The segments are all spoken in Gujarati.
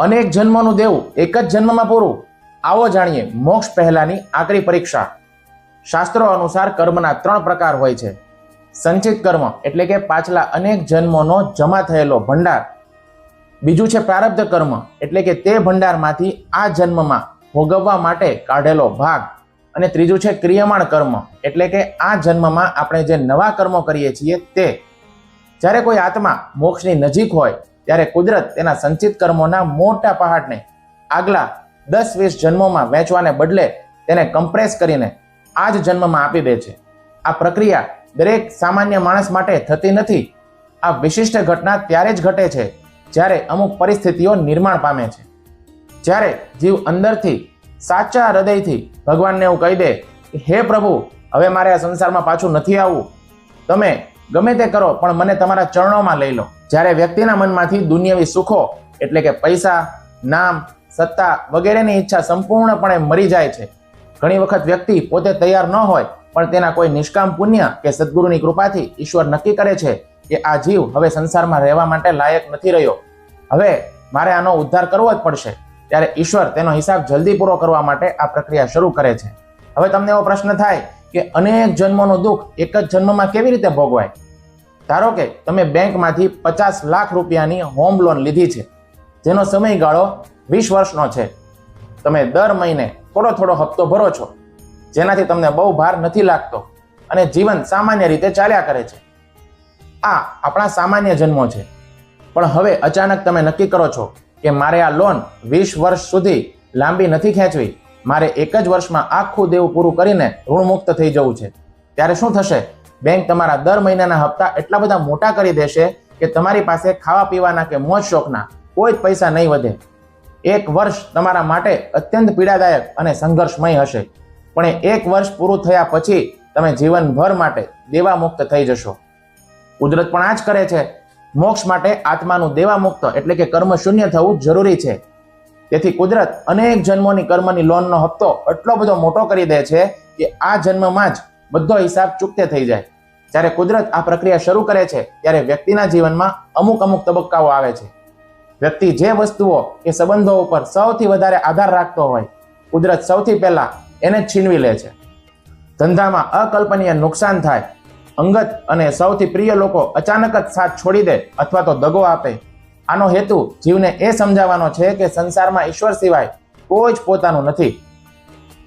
અનેક જન્મોનું દેવું એક જ જન્મમાં પૂરું. આવો જાણીએ મોક્ષ પહેલાની આકરી પરીક્ષા. શાસ્ત્રો અનુસાર કર્મના 3 પ્રકાર હોય છે. સંચિત કર્મ એટલે કે પાછલા અનેક જન્મોનો જમા થયેલો ભંડાર. બીજું છે પ્રારબ્ધ કર્મ એટલે કે તે ભંડારમાંથી આ જન્મમાં ભોગવવા માટે કાઢેલો ભાગ. અને ત્રીજું છે ક્રિયમાણ કર્મ એટલે કે આ જન્મમાં આપણે જે નવા કર્મો કરીએ છીએ તે. જ્યારે કોઈ આત્મા મોક્ષની નજીક હોય ત્યારે કુદરત તેના સંચિત કર્મોના મોટા પહાડને આગલા 10-20 જન્મોમાં વહેંચવાને બદલે તેને કમ્પ્રેસ કરીને આ જ જન્મમાં આપી દે છે. આ પ્રક્રિયા દરેક સામાન્ય માણસ માટે થતી નથી. આ વિશિષ્ટ ઘટના ત્યારે જ ઘટે છે જ્યારે અમુક પરિસ્થિતિઓ નિર્માણ પામે છે. જ્યારે જીવ અંદરથી સાચા હૃદયથી ભગવાનને એવું કહી દે કે હે પ્રભુ, હવે મારે આ સંસારમાં પાછું નથી આવવું, તમે ગમે તે કરો પણ મને તમારા ચરણોમાં લઈ લો. જ્યારે વ્યક્તિના મનમાંથી દુનિયાવી સુખો એટલે કે પૈસા, નામ, સત્તા વગેરેની ઈચ્છા સંપૂર્ણપણે મરી જાય છે. ઘણી વખત વ્યક્તિ પોતે તૈયાર ન હોય પણ તેના કોઈ નિષ્કામ પુણ્ય કે સદગુરુની કૃપાથી ઈશ્વર નક્કી કરે છે કે આ જીવ હવે સંસારમાં રહેવા માટે લાયક નથી રહ્યો, હવે મારે આનો ઉદ્ધાર કરવો જ પડશે. ત્યારે ઈશ્વર તેનો હિસાબ જલ્દી પૂરો કરવા માટે આ પ્રક્રિયા શરૂ કરે છે. હવે તમને એવો પ્રશ્ન થાય કે અનેક જન્મોનું દુઃખ એક જ જન્મમાં કેવી રીતે ભોગવાય? ધારો કે તમે બેંકમાંથી 50 લાખ રૂપિયાની હોમ લોન લીધી છે, જેનો સમયગાળો 20 વર્ષનો છે. તમે દર મહિને થોડો થોડો હપ્તો ભરો છો, જેનાથી તમને બહુ ભાર નથી લાગતો અને જીવન સામાન્ય રીતે ચાલ્યા કરે છે. આ આપણા સામાન્ય જન્મો છે. પણ હવે અચાનક તમે નક્કી કરો છો કે મારે આ લોન 20 વર્ષ સુધી લાંબી નથી ખેંચવી, મારે એક જ વર્ષમાં આખું દેવું પૂરું કરીને ઋણમુક્ત થઈ જવું છે. ત્યારે શું થશે? બેંક તમારા દર મહિનાના હપ્તા એટલા બધા મોટા કરી દેશે કે તમારી પાસે ખાવા પીવાના કે મોજ શોખના કોઈ જ પૈસા નહીં વધે. એક વર્ષ તમારા માટે અત્યંત પીડાદાયક અને સંઘર્ષમય હશે. પણ એ એક વર્ષ પૂરું થયા પછી તમે જીવનભર માટે દેવા મુક્ત થઈ જશો. કુદરત પણ આ જ કરે છે. મોક્ષ માટે આત્માનું દેવા મુક્ત એટલે કે કર્મ શૂન્ય થવું જરૂરી છે. તેથી કુદરત અનેક જન્મોની કર્મની લોનનો હપ્તો એટલો બધો મોટો કરી દે છે કે આ જન્મમાં જ બધો હિસાબ ચૂકતે થઈ જાય. જ્યારે કુદરત આ પ્રક્રિયા શરૂ કરે છે ત્યારે વ્યક્તિના જીવનમાં અમુક તબક્કાઓ આવે છે. વ્યક્તિ જે વસ્તુઓ કે સંબંધો ઉપર સૌથી વધારે આધાર રાખતો હોય, કુદરત સૌથી પહેલા એને જ છીનવી લે છે. ધંધામાં અકલ્પનીય નુકસાન થાય, અંગત અને સૌથી પ્રિય લોકો અચાનક જ સાથ છોડી દે અથવા તો દગો આપે. આનો હેતુ જીવને એ સમજાવવાનો છે કે સંસારમાં ઈશ્વર સિવાય કોઈ જ પોતાનું નથી.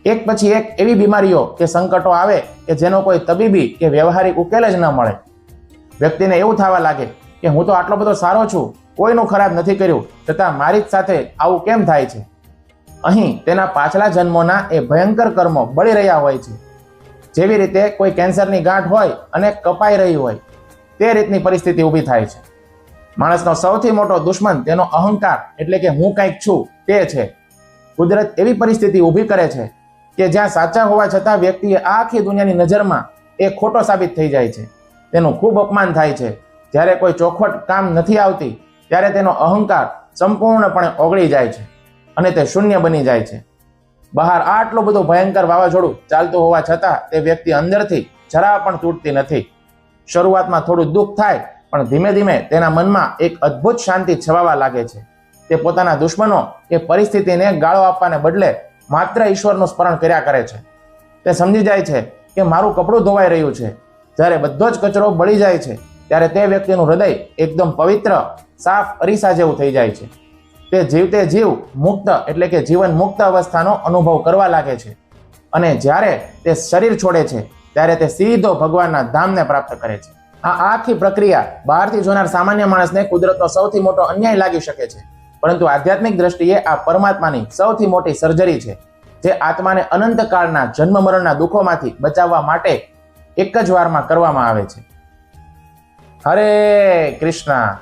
એક પછી એક એવી બીમારીઓ કે સંકટો આવે કે જેનો કોઈ તબીબી કે વ્યવહારિક ઉકેલ જ ન મળે. વ્યક્તિને એવું થવા લાગે કે હું તો આટલો બધો સારો છું, કોઈનું ખરાબ નથી કર્યું, છતાં મારી જ સાથે આવું કેમ થાય છે? અહીં તેના પાછલા જન્મોના એ ભયંકર કર્મો બળી રહ્યા હોય છે. જેવી રીતે કોઈ કેન્સરની ગાંઠ હોય અને કપાઈ રહી હોય, તે રીતની પરિસ્થિતિ ઊભી થાય છે. માણસનો સૌથી મોટો દુશ્મન તેનો અહંકાર એટલે કે હું કંઈક છું તે છે. કુદરત એવી પરિસ્થિતિ ઊભી કરે છે કે જ્યાં સાચા હોવા છતાં વ્યક્તિએ આખી દુનિયાની નજરમાં એ ખોટો સાબિત થઈ જાય છે. તેનું ખૂબ અપમાન થાય છે. જ્યારે કોઈ ચોખવટ કામ નથી આવતી ત્યારે તેનો અહંકાર સંપૂર્ણપણે ઓગળી જાય છે અને તે શૂન્ય બની જાય છે. બહાર આટલું બધું ભયંકર વાવાઝોડું ચાલતું હોવા છતાં તે વ્યક્તિ અંદરથી જરા પણ તૂટતી નથી. શરૂઆતમાં થોડું દુઃખ થાય પણ ધીમે ધીમે તેના મનમાં એક અદ્ભુત શાંતિ છવાવા લાગે છે. તે પોતાના દુશ્મનો કે પરિસ્થિતિને ગાળો આપવાને બદલે માત્ર ઈશ્વરનું સ્મરણ કર્યા કરે છે. તે સમજી જાય છે કે મારું કપડું ધોવાઈ રહ્યું છે. જ્યારે બધો જ કચરો બળી જાય છે ત્યારે તે વ્યક્તિનું હૃદય એકદમ પવિત્ર, સાફ અરીસા જેવું થઈ જાય છે. તે જીવતે જીવ મુક્ત એટલે કે જીવન મુક્ત અવસ્થાનો અનુભવ કરવા લાગે છે. અને જ્યારે તે શરીર છોડે છે ત્યારે તે સીધો ભગવાનના ધામને પ્રાપ્ત કરે છે. આ આખી પ્રક્રિયા બહારથી જોનાર સામાન્ય માણસને કુદરતનો સૌથી મોટો અન્યાય લાગી શકે છે, પરંતુ આધ્યાત્મિક દ્રષ્ટિએ આ પરમાત્માની સૌથી મોટી સર્જરી છે, જે આત્માને અનંતકાળના જન્મ મરણના દુઃખોમાંથી બચાવવા માટે એક જ વારમાં કરવામાં આવે છે. હરે કૃષ્ણ.